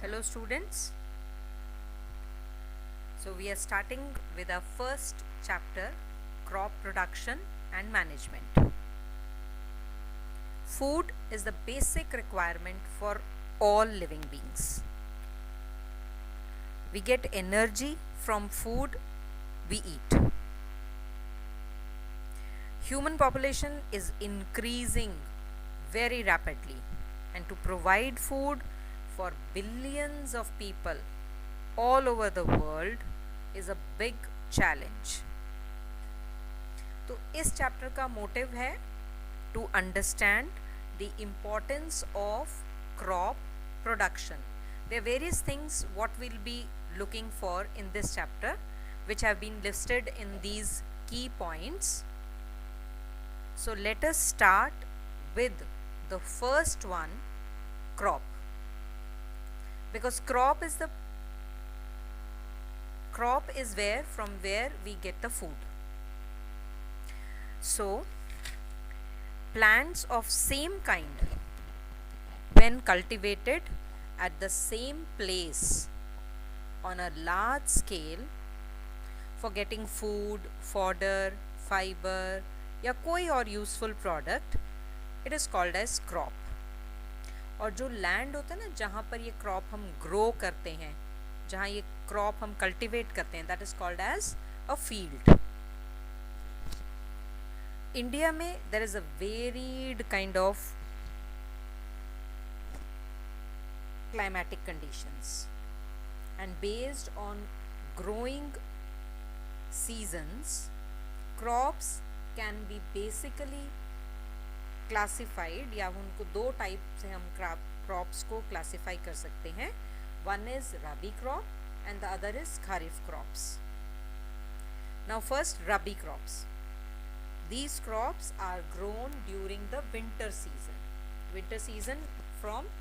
Hello students. So we are starting with our first chapter, crop production and management. Food is the basic requirement for all living beings. We get energy from food we eat. Human population is increasing very rapidly, and to provide food for billions of people all over the world is a big challenge. तो इस chapter का motive है to understand the importance of crop production. There are various things what we'll be looking for in this chapter, which have been listed in these key points. So let us start with the first one, crop, because crop is where from where we get the food. So plants of same kind, when cultivated at the same place on a large scale for getting food, fodder, fiber या कोई और useful product, it is called as crop. और जो land होता है ना जहाँ पर ये क्रॉप हम ग्रो करते हैं, जहाँ ये क्रॉप हम कल्टिवेट करते हैं, that is called as a field. India में there is a varied kind of climatic conditions, and based on growing seasons, crops can be basically classified, या उनको दो टाइप से हम क्रॉप्स को क्लासीफाई कर सकते हैं. One is rabi crop and the other is kharif crops. Now first rabi crops. These crops are grown during the winter season. Winter season from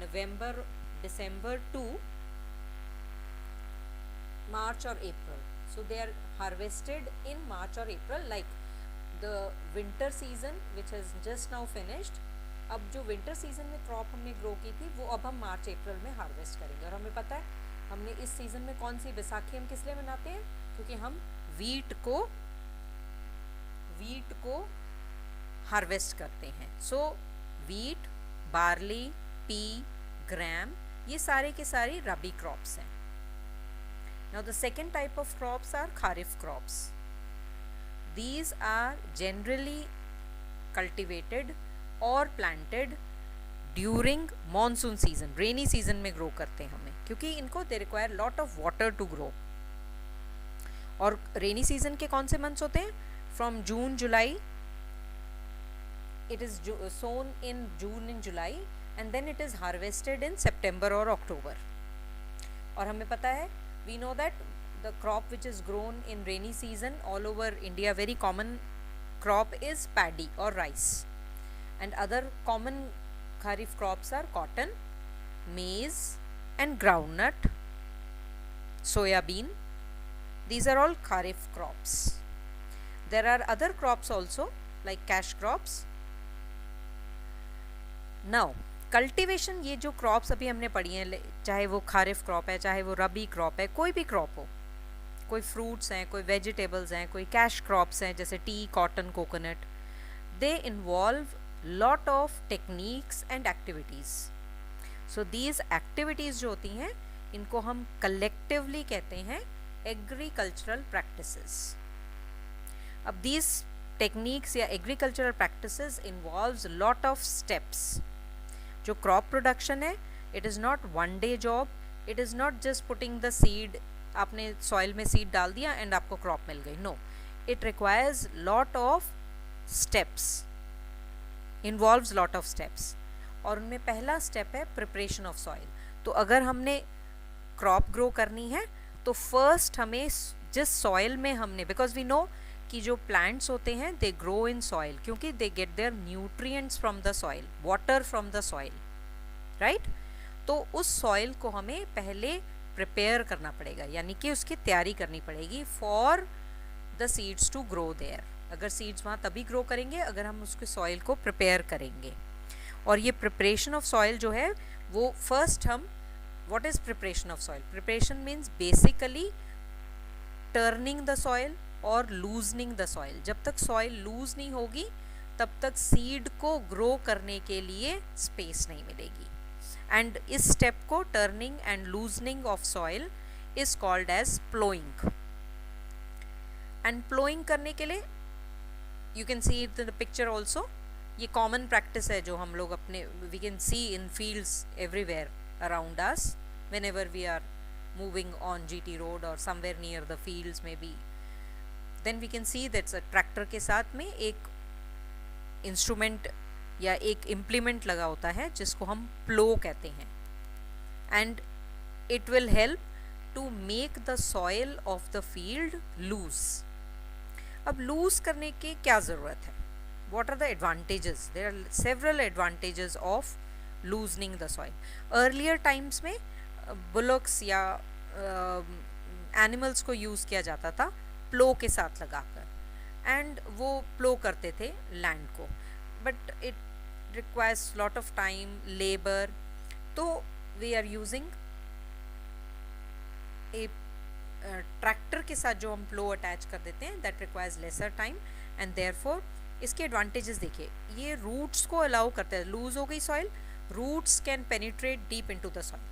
November, December to March or April. So they are harvested in March or April, like the winter season which has just now finished. अब जो winter season में crop हमने grow की थी वो अब हम March April में harvest करेंगे. और हमें पता है हमने इस season में कौन सी बैसाखी हम किस लिए मनाते हैं, क्योंकि हम wheat को हार्वेस्ट करते हैं. सो wheat, barley, pea, gram, ये सारे के सारी रबी क्रॉप्स हैं. Now the second type of crops are kharif crops. These are generally cultivated or planted during monsoon season, rainy season में grow करते हैं हमें, क्योंकि इनको they require lot of water to grow. और rainy season के कौन से months होते हैं? From June, July. It is sown in June and July, and then it is harvested in September or October. और हमें पता है, we know that the crop which is grown in rainy season all over India, very common crop is paddy or rice, and other common kharif crops are cotton, maize and groundnut, soya bean. These are all kharif crops. There are other crops also like cash crops. Now cultivation, ये जो crops अभी हमने पढ़ी हैं, चाहे वो kharif crop है, चाहे वो रबी क्रॉप है, कोई भी क्रॉप हो, कोई फ्रूट्स हैं, कोई वेजिटेबल्स हैं, कोई कैश क्रॉप्स हैं जैसे T, cotton, coconut, they involve lot of techniques and activities. So these activities जो होती हैं इनको हम कलेक्टिवली कहते हैं एग्रीकल्चरल प्रैक्टिसेस. अब these techniques या agricultural practices involves lot of steps. जो crop production है, it is not one day job. It is not just putting the seed, आपने soil में seed डाल दिया and आपको crop मिल गई. No, it requires lot of steps, involves lot of steps. और उनमें पहला step है preparation of soil. तो अगर हमने crop grow करनी है तो first हमें जिस soil में हमने, because we know कि जो प्लांट्स होते हैं दे ग्रो इन सॉइल, क्योंकि they get their nutrients from the soil, water from the soil, right. तो उस सॉइल को हमें पहले प्रिपेयर करना पड़ेगा, यानी कि उसकी तैयारी करनी पड़ेगी for the seeds to grow there. अगर सीड्स वहाँ तभी ग्रो करेंगे अगर हम उसके सॉइल को प्रिपेयर करेंगे. और ये प्रिपरेशन ऑफ सॉइल जो है वो फर्स्ट हम What is preparation of soil? Preparation means basically turning the soil और लूजनिंग द सॉइल. जब तक सॉइल लूज नहीं होगी तब तक सीड को ग्रो करने के लिए स्पेस नहीं मिलेगी. एंड इस स्टेप को, turning and loosening of soil, is called as ploughing. And ploughing करने के लिए you can see it in the picture also. ये कॉमन प्रैक्टिस है जो हम लोग अपने, we can see in fields everywhere around us whenever we are moving on GT road or somewhere near the fields maybe, then we can see that's a tractor के साथ में एक इंस्ट्रूमेंट या एक इम्प्लीमेंट लगा होता है जिसको हम प्लो कहते हैं. And it will help to make the soil of the field loose. अब लूज करने की क्या ज़रूरत है? what are the advantages? There are several advantages of loosening the soil. earlier times में बुलॉक्स या एनिमल्स को यूज़ किया जाता था प्लो के साथ लगाकर, एंड वो प्लो करते थे लैंड को, but it requires lot of time, labour. तो we are using a tractor के साथ जो हम प्लो अटैच कर देते हैं, that requires lesser time. And therefore इसके एडवांटेजेस देखिए, ये रूट्स को अलाउ करते हैं. लूज हो गई soil, roots can penetrate deep into the soil.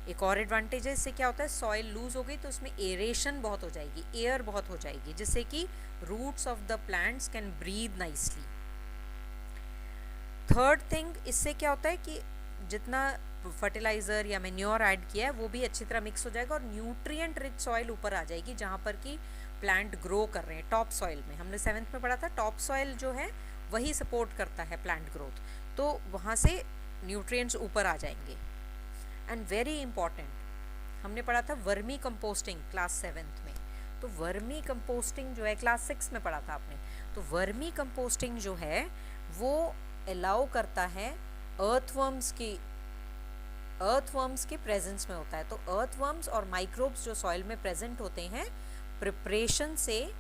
एक और एडवांटेज है, इससे क्या होता है, सॉइल लूज हो गई तो उसमें एरेशन बहुत हो जाएगी, एयर बहुत हो जाएगी, जिससे कि roots of the plants can breathe nicely. Third thing, इससे क्या होता है कि जितना फर्टिलाइज़र या मैन्योर ऐड किया है वो भी अच्छी तरह मिक्स हो जाएगा और न्यूट्रिएंट रिच सॉइल ऊपर आ जाएगी जहाँ पर कि प्लांट ग्रो कर रहे हैं. टॉप सॉइल में हमने 7th में पढ़ा था, टॉप सॉइल जो है वही सपोर्ट करता है प्लांट ग्रोथ, तो वहाँ से न्यूट्रिएंट्स ऊपर आ जाएंगे. एंड वेरी इंपॉर्टेंट, हमने पढ़ा था वर्मी कंपोस्टिंग क्लास 7th में. तो वर्मी कंपोस्टिंग जो है क्लास 6 में पढ़ा था आपने. तो वर्मी कंपोस्टिंग जो है वो अलाउ करता है अर्थवर्म्स के प्रेजेंस में होता है. तो अर्थवर्म्स और माइक्रोब्स जो सॉइल में प्रेजेंट होते हैं, प्रिपरेशन से,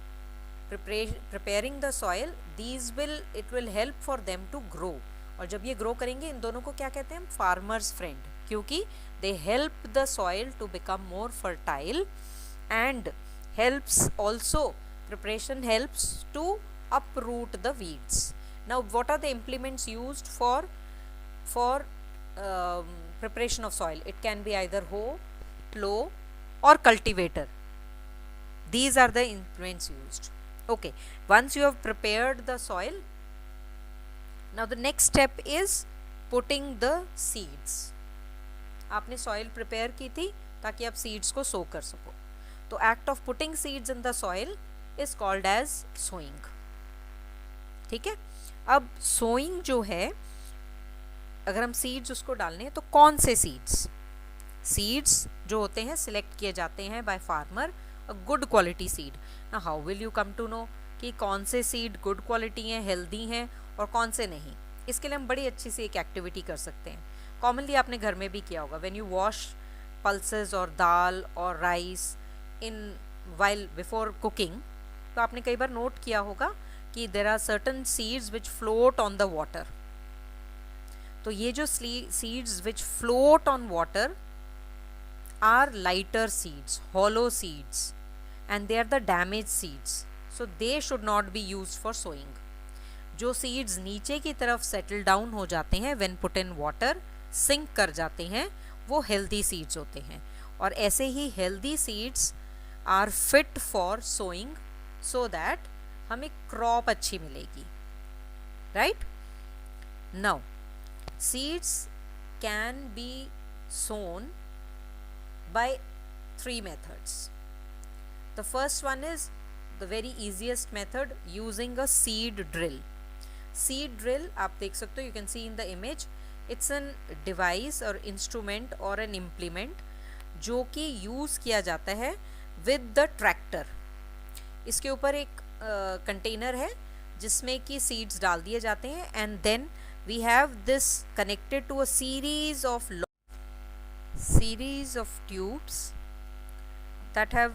preparing the soil, it will help for them to grow. और जब ये ग्रो करेंगे, इन दोनों को क्या कहते हैं हम, फार्मर्स फ्रेंड, क्योंकि they help the soil to become more fertile and helps also, preparation helps to uproot the weeds. Now what are the implements used for preparation of soil? It can be either hoe, plow or cultivator. These are the implements used. Okay, once you have prepared the soil, now the next step is putting the seeds. आपने soil prepare की थी ताकि आप seeds को sow कर सको. तो act of putting seeds in the soil is called as sowing. ठीक है. अब sowing जो है, अगर हम seeds उसको डालने हैं तो कौन से seeds जो होते हैं select किए जाते हैं by farmer, a good quality seed. Now how will you come to know कि कौन से seed good quality हैं, healthy हैं और कौन से नहीं? इसके लिए हम बड़ी अच्छी सी एक एक्टिविटी कर सकते हैं. कॉमनली आपने घर में भी किया होगा. व्हेन यू वॉश पल्सेस और दाल और rice in while before cooking, तो आपने कई बार नोट किया होगा कि there are certain seeds which float on the water. तो ये जो seeds which float on water are lighter seeds, hollow seeds, and they are the damaged seeds, so they should not be used for sowing. जो seeds नीचे की तरफ settle down हो जाते हैं when put in water, sink कर जाते हैं, वो हेल्दी सीड्स होते हैं. और ऐसे ही healthy seeds are fit for sowing, so that हमें क्रॉप अच्छी मिलेगी. Right. Now seeds can be sown by 3 methods. The first one is the very easiest method, using a seed drill. Seed drill आप देख सकते हो, you can see in the image. It's an device or instrument or an implement जो कि use किया जाता है with the tractor. इसके ऊपर एक कंटेनर है जिसमें कि सीड्स डाल दिए जाते हैं, and then we have this connected to a series of tubes that have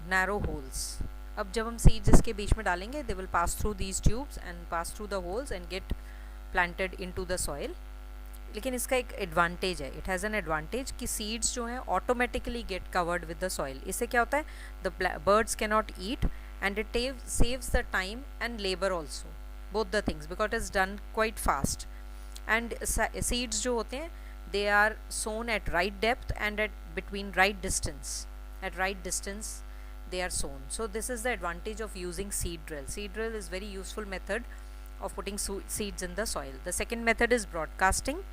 narrow holes. अब जब हम seeds इसके बीच में डालेंगे, they will pass through these tubes and pass through the holes and get planted into the soil. लेकिन इसका एक advantage है, इट हैज़ एन एडवांटेज कि सीड्स जो हैं automatically get covered with the soil. इससे क्या होता है, the birds can not eat and it saves the time and labour also, both the things, because it is done quite fast. And seeds जो होते हैं they are sown at right depth and at between right distance, at right distance they are sown. So this is the advantage of using seed drill. Seed drill is very useful method of putting seeds in the soil. The second method is broadcasting.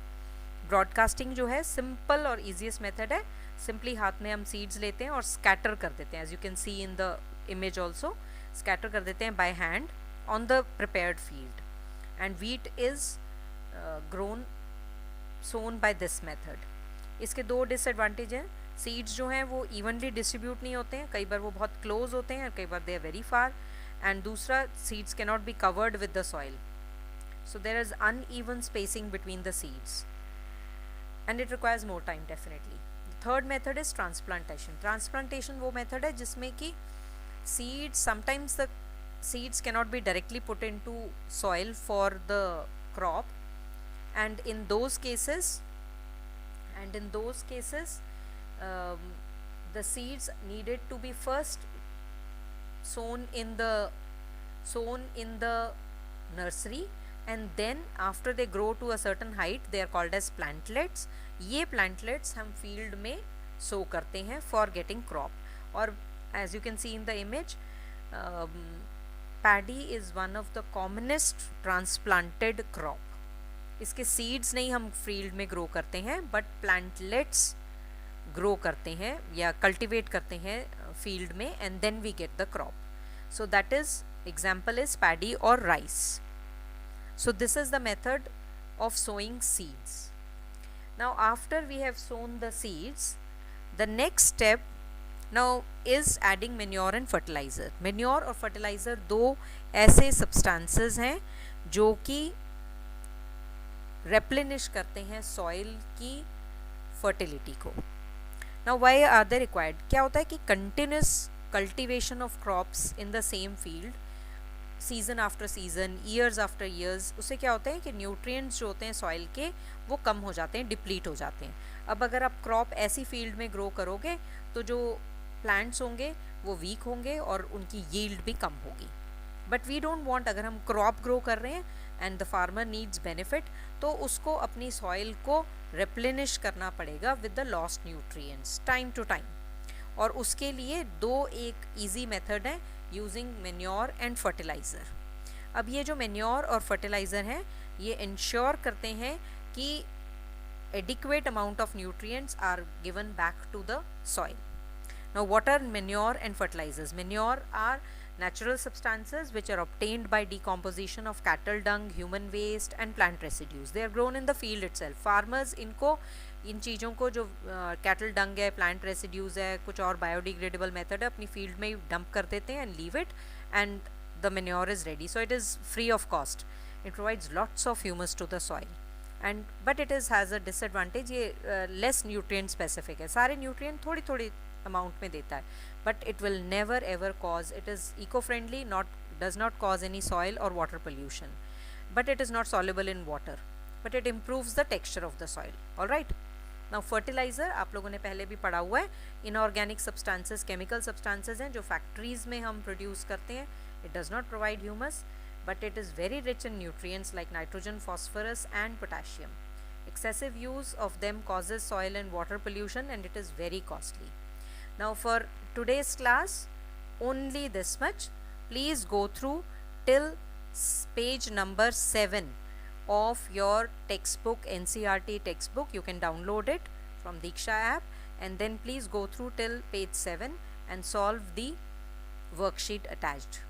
Broadcasting जो है simple और easiest method है. Simply हाथ में हम seeds लेते हैं और scatter कर देते हैं, as you can see in the image also, scatter कर देते हैं by hand on the prepared field. And wheat is grown sown by this method. इसके दो डिसएडवांटेज हैं. सीड्स जो हैं वो इवनली डिस्ट्रीब्यूट नहीं होते हैं, कई बार वो बहुत क्लोज होते हैं और कई बार they are very far. And दूसरा, seeds can not be covered with the soil, so there is uneven spacing between the seeds and it requires more time definitely. Third method is transplantation. Transplantation वो मेथड है जिसमें कि seeds, sometimes the seeds can not be directly put in to soil for the crop. And in those cases the seeds needed to be first sown in the nursery, and then after they grow to a certain height they are called as plantlets. ये plantlets हम field में sow करते हैं for getting crop. और as you can see in the image, paddy is one of the commonest transplanted crop. इसके seeds नहीं हम field में ग्रो करते हैं, बट प्लांटलेट्स ग्रो करते हैं या कल्टिवेट करते हैं फील्ड में, and then we get the crop. So that is example is paddy और rice. So this is the method of sowing seeds. Now after we have sown the seeds, the next step now is adding manure and fertiliser. Manure और fertiliser दो ऐसे substances हैं जो कि रेप्लेनिश करते हैं soil की फर्टिलिटी को. Now why are they required? क्या होता है कि continuous cultivation of crops in the same field season after season, years after years, उससे क्या होता है कि न्यूट्रिएंट्स जो होते हैं सॉइल के वो कम हो जाते हैं, डिप्लीट हो जाते हैं. अब अगर आप क्रॉप ऐसी फील्ड में ग्रो करोगे तो जो प्लांट्स होंगे वो वीक होंगे और उनकी यील्ड भी कम होगी. बट वी डोंट वांट, अगर हम क्रॉप ग्रो कर रहे हैं and the farmer needs benefit, तो उसको अपनी सॉइल को रिप्लेनिश करना पड़ेगा with the lost nutrients time to time. और उसके लिए दो एक ईजी मेथड है, यूजिंग मेन्योर एंड फर्टिलाइज़र. अब ये जो मेन्योर और फर्टिलाइज़र हैं ये इंश्योर करते हैं कि adequate amount of nutrients are given back to the soil. Now what are manure and fertilizers? Manure are natural substances which are obtained by decomposition of cattle dung, human waste and plant residues. They are grown in the field itself. Farmers इनको, इन चीज़ों को जो cattle dung है, plant residues है, कुछ और biodegradable method है, अपनी field में dump कर देते हैं and leave it, and the manure is ready. So it is free of cost. It provides lots of humus to the soil. And but it has a disadvantage. ये less nutrient specific है. सारे nutrient थोड़ी थोड़ी amount में देता है, but it will never ever cause, it is eco-friendly, does not cause any soil or water pollution, but it is not soluble in water, but it improves the texture of the soil. All right, now fertilizer आप लोगों ने पहले भी पढ़ा हुआ है. inorganic substances, chemical substances हैं जो factories में हम produce करते हैं. It does not provide humus, but it is very rich in nutrients like nitrogen, phosphorus and potassium. Excessive use of them causes soil and water pollution, and it is very costly. Now for today's class only this much. Please go through till page number 7 of your textbook, NCERT textbook. You can download it from Diksha app, and then please go through till page 7 and solve the worksheet attached.